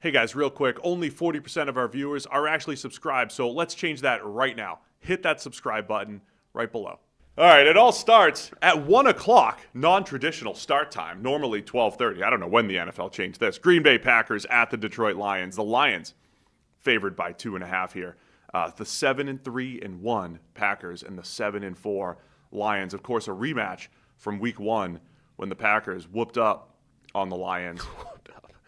Hey guys, real quick, only 40% of our viewers are actually subscribed, so let's change that right now. Hit that subscribe button right below. All right, it all starts at 1 o'clock, non-traditional start time, normally 12:30. I don't know when the NFL changed this. Green Bay Packers at the Detroit Lions. The Lions favored by 2.5 here. The 7-3-1 Packers and the 7-4 Lions. Of course, a rematch from Week 1 when the Packers whooped up on the Lions.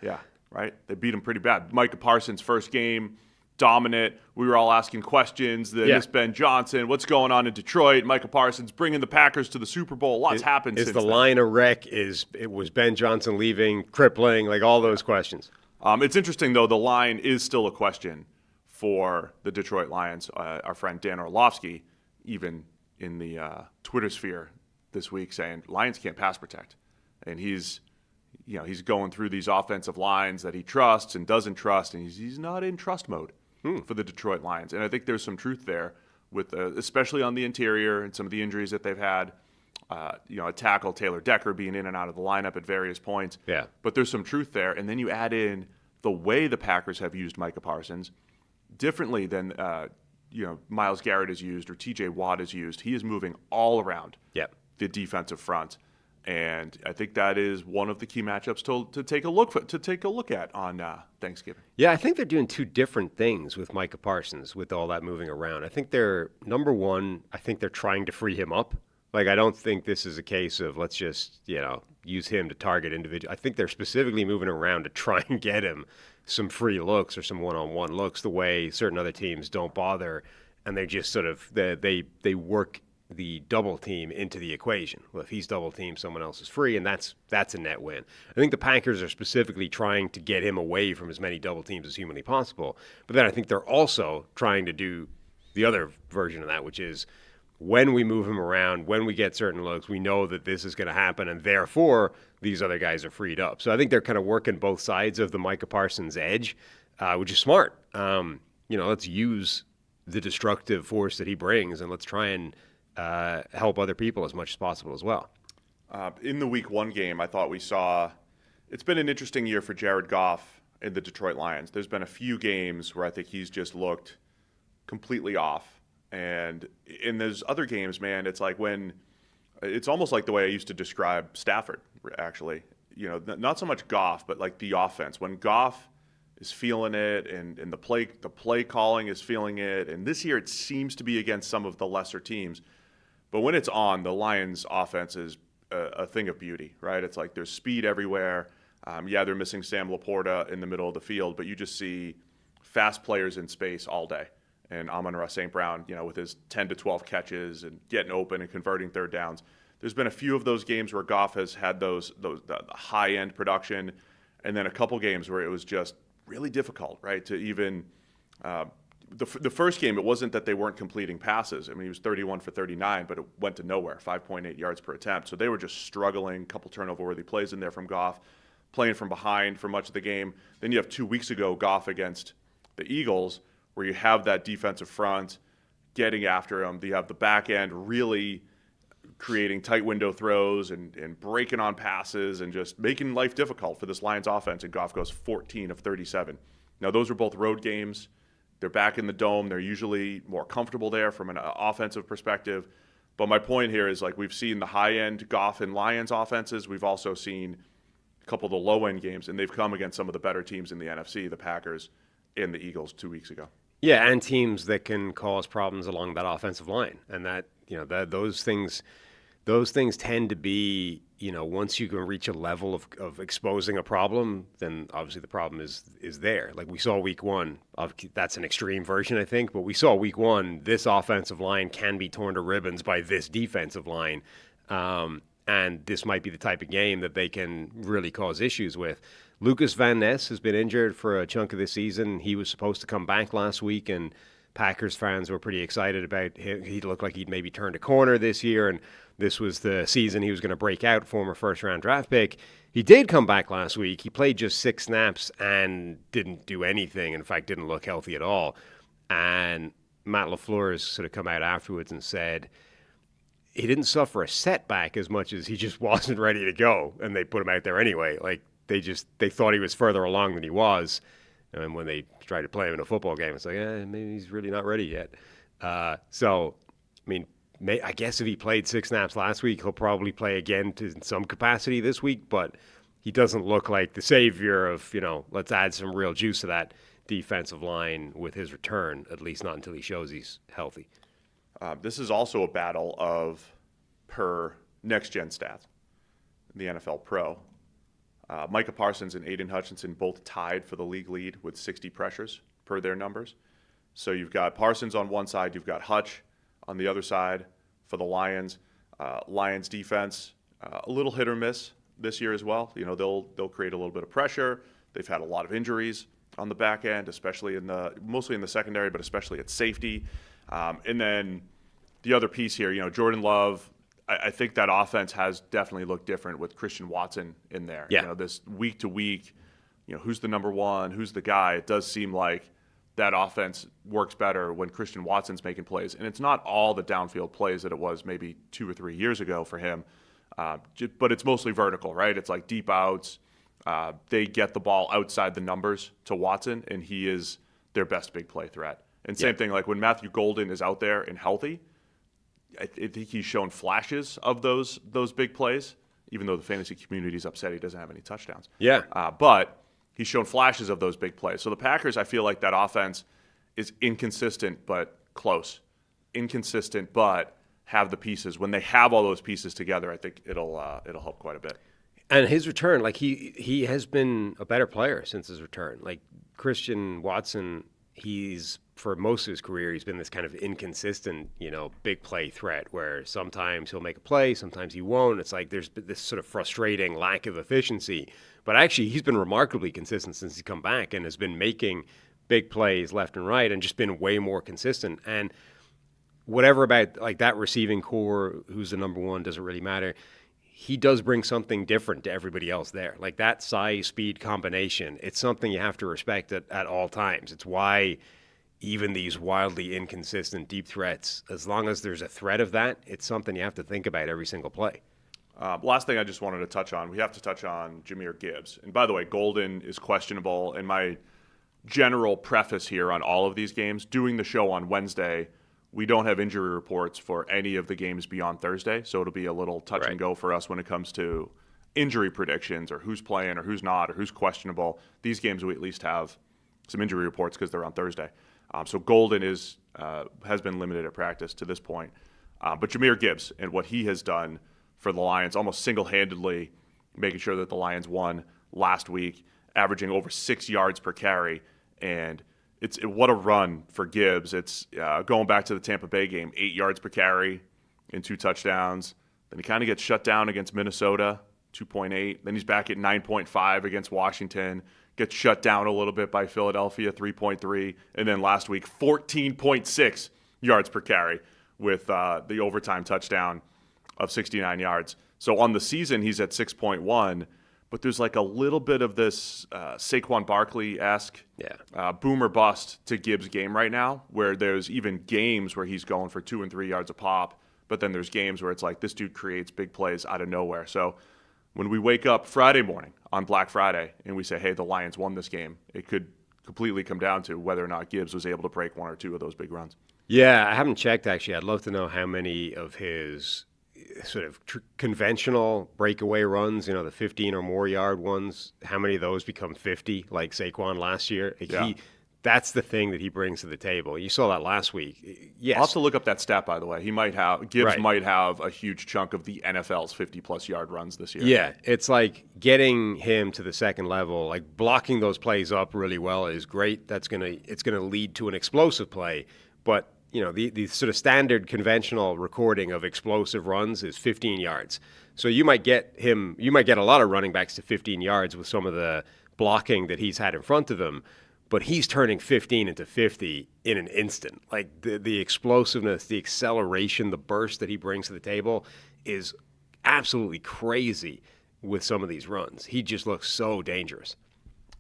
Yeah. Right? They beat him pretty bad. Micah Parsons' first game, dominant. We were all asking questions. Miss Ben Johnson, what's going on in Detroit? Micah Parsons bringing the Packers to the Super Bowl. Lots happened since then. Is the line a wreck? Was Ben Johnson leaving, crippling, like all those questions? It's interesting, though. The line is still a question for the Detroit Lions. Our friend Dan Orlovsky, even in the Twitter sphere this week, saying Lions can't pass protect. And he's going through these offensive lines that he trusts and doesn't trust, and he's not in trust mode for the Detroit Lions. And I think there's some truth there, with especially on the interior and some of the injuries that they've had. A tackle, Taylor Decker, being in and out of the lineup at various points. Yeah. But there's some truth there. And then you add in the way the Packers have used Micah Parsons differently than Myles Garrett is used or T.J. Watt is used. He is moving all around the defensive front. And I think that is one of the key matchups to take a look at on Thanksgiving. Yeah, I think they're doing two different things with Micah Parsons with all that moving around. I think they're number one. I think they're trying to free him up. Like, I don't think this is a case of let's just use him to target individual. I think they're specifically moving around to try and get him some free looks or some one-on-one looks, the way certain other teams don't bother, and they just sort of they work the double team into the equation. Well, if he's double teamed, someone else is free, and that's a net win. I think the Packers are specifically trying to get him away from as many double teams as humanly possible. But then I think they're also trying to do the other version of that, which is when we move him around, when we get certain looks, we know that this is going to happen, and therefore these other guys are freed up. So I think they're kind of working both sides of the Micah Parsons edge, which is smart. Let's use the destructive force that he brings, and let's try and help other people as much as possible as well. In the Week 1 game, I thought we saw it's been an interesting year for Jared Goff and the Detroit Lions. There's been a few games where I think he's just looked completely off. And in those other games, man, it's like it's almost like the way I used to describe Stafford, actually. Not so much Goff, but like the offense. When Goff is feeling it and the play calling is feeling it. And this year it seems to be against some of the lesser teams. But when it's on, the Lions' offense is a thing of beauty, right? It's like there's speed everywhere. They're missing Sam Laporta in the middle of the field, but you just see fast players in space all day. And Amon-Ra St. Brown, with his 10 to 12 catches and getting open and converting third downs. There's been a few of those games where Goff has had the high-end production, and then a couple games where it was just really difficult, right, to even the first game, it wasn't that they weren't completing passes. I mean, he was 31 for 39, but it went to nowhere, 5.8 yards per attempt. So they were just struggling, a couple turnover-worthy plays in there from Goff, playing from behind for much of the game. Then you have 2 weeks ago, Goff against the Eagles, where you have that defensive front getting after him. You have the back end really creating tight window throws and breaking on passes and just making life difficult for this Lions offense, and Goff goes 14 of 37. Now, those are both road games. They're back in the dome. They're usually more comfortable there from an offensive perspective. But my point here is, like, we've seen the high-end Goff and Lions offenses. We've also seen a couple of the low-end games, and they've come against some of the better teams in the NFC, the Packers and the Eagles 2 weeks ago. Yeah, and teams that can cause problems along that offensive line. And those things tend to be, once you can reach a level of exposing a problem, then obviously the problem is there. Like we saw Week 1, that's an extreme version, I think, but we saw Week 1, this offensive line can be torn to ribbons by this defensive line. And this might be the type of game that they can really cause issues with. Lucas Van Ness has been injured for a chunk of the season. He was supposed to come back last week, and Packers fans were pretty excited about him. He looked like he'd maybe turned a corner this year, and this was the season he was going to break out, former first-round draft pick. He did come back last week. He played just 6 snaps and didn't do anything. In fact, didn't look healthy at all. And Matt LaFleur has sort of come out afterwards and said he didn't suffer a setback as much as he just wasn't ready to go, and they put him out there anyway. Like, they thought he was further along than he was. And when they try to play him in a football game, it's like, maybe he's really not ready yet. So, I mean, I guess if he played 6 snaps last week, he'll probably play again in some capacity this week, but he doesn't look like the savior of, let's add some real juice to that defensive line with his return, at least not until he shows he's healthy. This is also a battle of per next-gen stats in the NFL Pro. Micah Parsons and Aiden Hutchinson both tied for the league lead with 60 pressures per their numbers. So you've got Parsons on one side, you've got Hutch on the other side for the Lions. Lions defense, a little hit or miss this year as well. They'll create a little bit of pressure. They've had a lot of injuries on the back end, especially mostly in the secondary, but especially at safety. And then the other piece here, Jordan Love, I think that offense has definitely looked different with Christian Watson in there. Yeah. This week to week, who's the number one, who's the guy? It does seem like that offense works better when Christian Watson's making plays. And it's not all the downfield plays that it was maybe 2 or 3 years ago for him, but it's mostly vertical, right? It's like deep outs. They get the ball outside the numbers to Watson, and he is their best big play threat. And same thing, like when Matthew Golden is out there and healthy, I think he's shown flashes of those big plays, even though the fantasy community is upset he doesn't have any touchdowns. Yeah. But he's shown flashes of those big plays. So the Packers, I feel like that offense is inconsistent but close. Inconsistent but have the pieces. When they have all those pieces together, I think it'll help quite a bit. And his return, like he has been a better player since his return. Like Christian Watson, he's for most of his career, he's been this kind of inconsistent, big play threat where sometimes he'll make a play, sometimes he won't. It's like there's this sort of frustrating lack of efficiency. But actually, he's been remarkably consistent since he's come back and has been making big plays left and right and just been way more consistent. And whatever about like that receiving core, who's the number one, doesn't really matter. He does bring something different to everybody else there. Like that size-speed combination, it's something you have to respect at all times. It's why even these wildly inconsistent deep threats, as long as there's a threat of that, it's something you have to think about every single play. Last thing I just wanted to touch on, we have to touch on Jahmyr Gibbs. And by the way, Golden is questionable. And my general preface here on all of these games, doing the show on Wednesday, we don't have injury reports for any of the games beyond Thursday. So it'll be a little touch and go for us when it comes to injury predictions or who's playing or who's not or who's questionable. These games we at least have some injury reports because they're on Thursday. So Golden has been limited at practice to this point. But Jahmyr Gibbs and what he has done for the Lions, almost single-handedly making sure that the Lions won last week, averaging over 6 yards per carry. And what a run for Gibbs. It's going back to the Tampa Bay game, 8 yards per carry and 2 touchdowns. Then he kind of gets shut down against Minnesota, 2.8. Then he's back at 9.5 against Washington. Gets shut down a little bit by Philadelphia, 3.3. And then last week, 14.6 yards per carry with the overtime touchdown of 69 yards. So on the season, he's at 6.1. But there's like a little bit of this Saquon Barkley-esque boomer bust to Gibbs' game right now, where there's even games where he's going for 2 and 3 yards a pop. But then there's games where it's like this dude creates big plays out of nowhere. So when we wake up Friday morning on Black Friday and we say, hey, the Lions won this game, it could completely come down to whether or not Gibbs was able to break 1 or 2 of those big runs. Yeah, I haven't checked, actually. I'd love to know how many of his sort of conventional breakaway runs, the 15 or more yard ones, how many of those become 50 like Saquon last year? That's the thing that he brings to the table. You saw that last week. Yes. I'll have to look up that stat, by the way. Gibbs might have a huge chunk of the NFL's 50-plus yard runs this year. Yeah, it's like getting him to the second level, like blocking those plays up really well is great. It's gonna lead to an explosive play. But, the sort of standard conventional recording of explosive runs is 15 yards. So you might get a lot of running backs to 15 yards with some of the blocking that he's had in front of him. But he's turning 15 into 50 in an instant. Like the explosiveness, the acceleration, the burst that he brings to the table is absolutely crazy with some of these runs. He just looks so dangerous.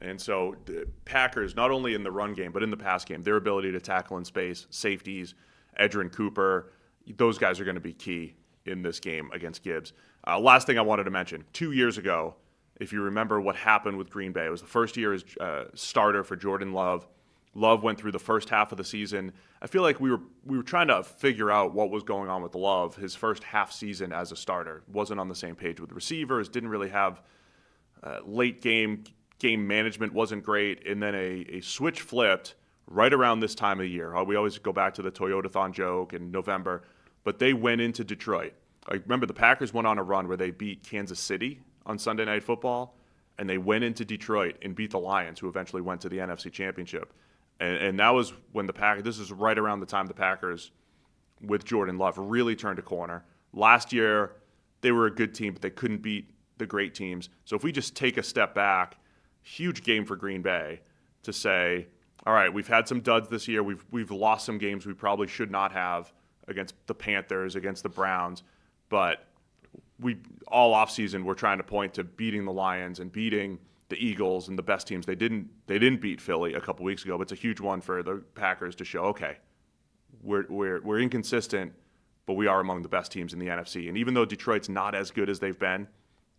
And so the Packers, not only in the run game, but in the pass game, their ability to tackle in space, safeties, Edgerrin Cooper, those guys are going to be key in this game against Gibbs. Last thing I wanted to mention, 2 years ago, if you remember what happened with Green Bay. It was the first year as starter for Jordan Love. Love went through the first half of the season. I feel like we were trying to figure out what was going on with Love. His first half season as a starter wasn't on the same page with the receivers, didn't really have late game management wasn't great, and then a switch flipped right around this time of the year. We always go back to the Toyotathon joke in November, but they went into Detroit. I remember the Packers went on a run where they beat Kansas City on Sunday Night Football, and they went into Detroit and beat the Lions, who eventually went to the NFC Championship. And that was when the Packers, this is right around the time the Packers, with Jordan Love, really turned a corner. Last year, they were a good team, but they couldn't beat the great teams. So if we just take a step back, huge game for Green Bay to say, all right, we've had some duds this year. We've lost some games we probably should not have against the Panthers, against the Browns, but we all offseason we're trying to point to beating the Lions and beating the Eagles and the best teams. They didn't beat Philly a couple weeks ago, but it's a huge one for the Packers to show, okay, we're inconsistent, but we are among the best teams in the NFC. And even though Detroit's not as good as they've been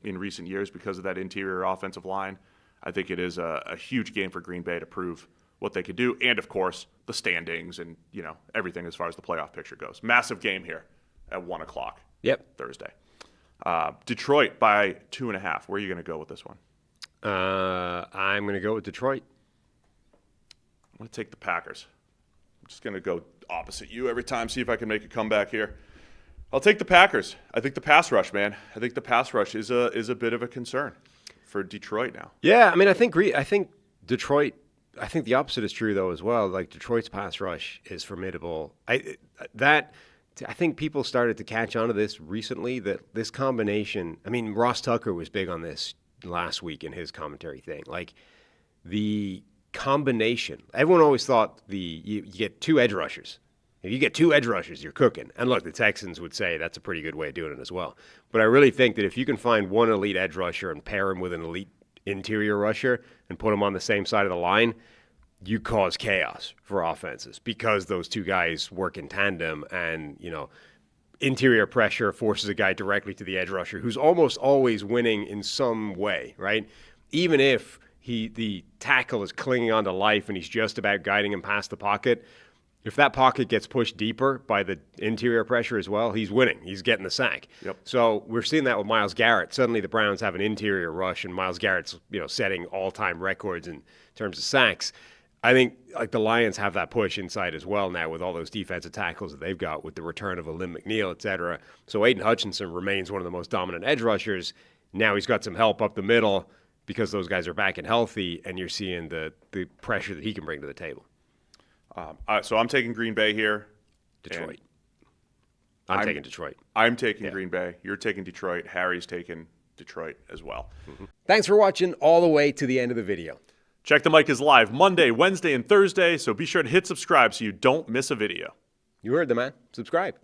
in recent years because of that interior offensive line, I think it is a huge game for Green Bay to prove what they could do, and of course the standings and everything as far as the playoff picture goes. Massive game here at 1:00. Yep. Thursday. Detroit by 2.5. Where are you going to go with this one? I'm going to go with Detroit. I'm going to take the Packers. I'm just going to go opposite you every time, see if I can make a comeback here. I'll take the Packers. I think the pass rush, man. I think the pass rush is a bit of a concern for Detroit now. Yeah, I mean, I think Detroit. I think the opposite is true though as well. Like Detroit's pass rush is formidable. I think people started to catch on to this recently, that this combination. I mean, Ross Tucker was big on this last week in his commentary thing. Like the combination. Everyone always thought you get two edge rushers. If you get two edge rushers, you're cooking. And look, the Texans would say that's a pretty good way of doing it as well. But I really think that if you can find one elite edge rusher and pair him with an elite interior rusher and put them on the same side of the line, you cause chaos for offenses because those two guys work in tandem, and interior pressure forces a guy directly to the edge rusher who's almost always winning in some way, right? Even if the tackle is clinging on to life and he's just about guiding him past the pocket, if that pocket gets pushed deeper by the interior pressure as well, he's winning. He's getting the sack. Yep. So we're seeing that with Myles Garrett. Suddenly the Browns have an interior rush, and Myles Garrett's setting all-time records in terms of sacks. I think the Lions have that push inside as well now with all those defensive tackles that they've got with the return of Alim McNeill, et cetera. So Aiden Hutchinson remains one of the most dominant edge rushers. Now he's got some help up the middle because those guys are back and healthy, and you're seeing the pressure that he can bring to the table. So I'm taking Green Bay here. Detroit. I'm taking Detroit. I'm taking Green Bay. You're taking Detroit. Harry's taking Detroit as well. Mm-hmm. Thanks for watching all the way to the end of the video. Check the Mic is live Monday, Wednesday, and Thursday, so be sure to hit subscribe so you don't miss a video. You heard the man. Subscribe.